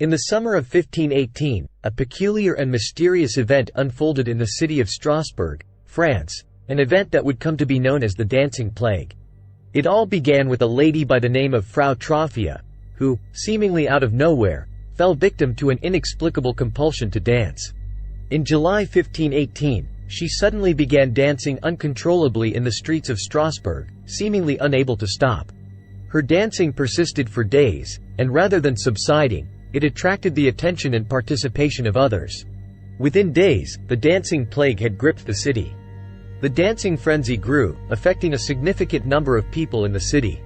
In the summer of 1518, a peculiar and mysterious event unfolded in the city of Strasbourg, France, an event that would come to be known as the Dancing Plague. It all began with a lady by the name of Frau Trophia, who, seemingly out of nowhere, fell victim to an inexplicable compulsion to dance. In July 1518, she suddenly began dancing uncontrollably in the streets of Strasbourg, seemingly unable to stop. Her dancing persisted for days, and rather than subsiding, it attracted the attention and participation of others. Within days, the dancing plague had gripped the city. The dancing frenzy grew, affecting a significant number of people in the city.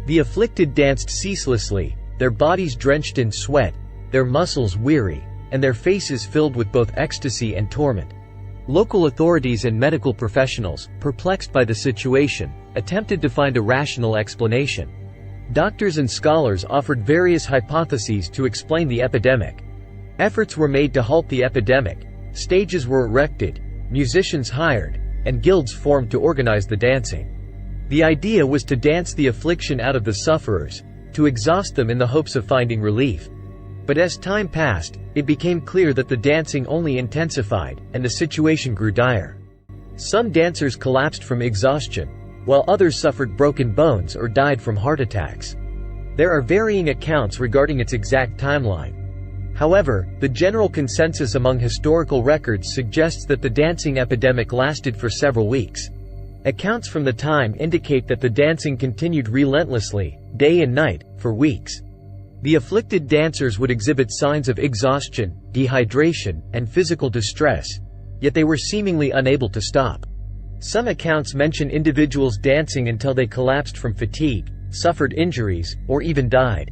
The afflicted danced ceaselessly, their bodies drenched in sweat, their muscles weary, and their faces filled with both ecstasy and torment. Local authorities and medical professionals, perplexed by the situation, attempted to find a rational explanation. Doctors and scholars offered various hypotheses to explain the epidemic. Efforts were made to halt the epidemic, stages were erected, musicians hired, and guilds formed to organize the dancing. The idea was to dance the affliction out of the sufferers, to exhaust them in the hopes of finding relief. But as time passed, it became clear that the dancing only intensified, and the situation grew dire. Some dancers collapsed from exhaustion, while others suffered broken bones or died from heart attacks. There are varying accounts regarding its exact timeline. However, the general consensus among historical records suggests that the dancing epidemic lasted for several weeks. Accounts from the time indicate that the dancing continued relentlessly, day and night, for weeks. The afflicted dancers would exhibit signs of exhaustion, dehydration, and physical distress, yet they were seemingly unable to stop. Some accounts mention individuals dancing until they collapsed from fatigue, suffered injuries, or even died.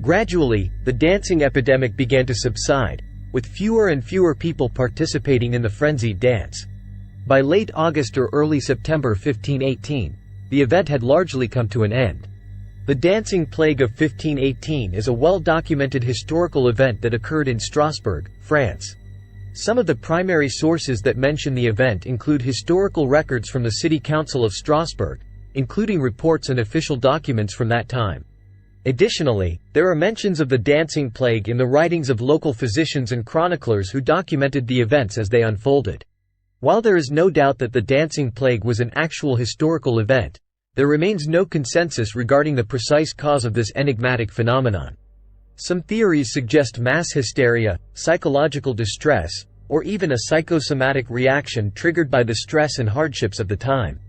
Gradually, the dancing epidemic began to subside, with fewer and fewer people participating in the frenzied dance. By late August or early September 1518, the event had largely come to an end. The Dancing Plague of 1518 is a well-documented historical event that occurred in Strasbourg, France. Some of the primary sources that mention the event include historical records from the City Council of Strasbourg, including reports and official documents from that time. Additionally, there are mentions of the dancing plague in the writings of local physicians and chroniclers who documented the events as they unfolded. While there is no doubt that the dancing plague was an actual historical event, there remains no consensus regarding the precise cause of this enigmatic phenomenon. Some theories suggest mass hysteria, psychological distress, or even a psychosomatic reaction triggered by the stress and hardships of the time.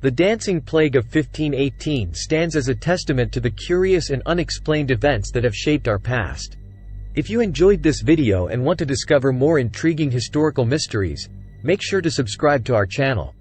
The Dancing Plague of 1518 stands as a testament to the curious and unexplained events that have shaped our past. If you enjoyed this video and want to discover more intriguing historical mysteries, make sure to subscribe to our channel.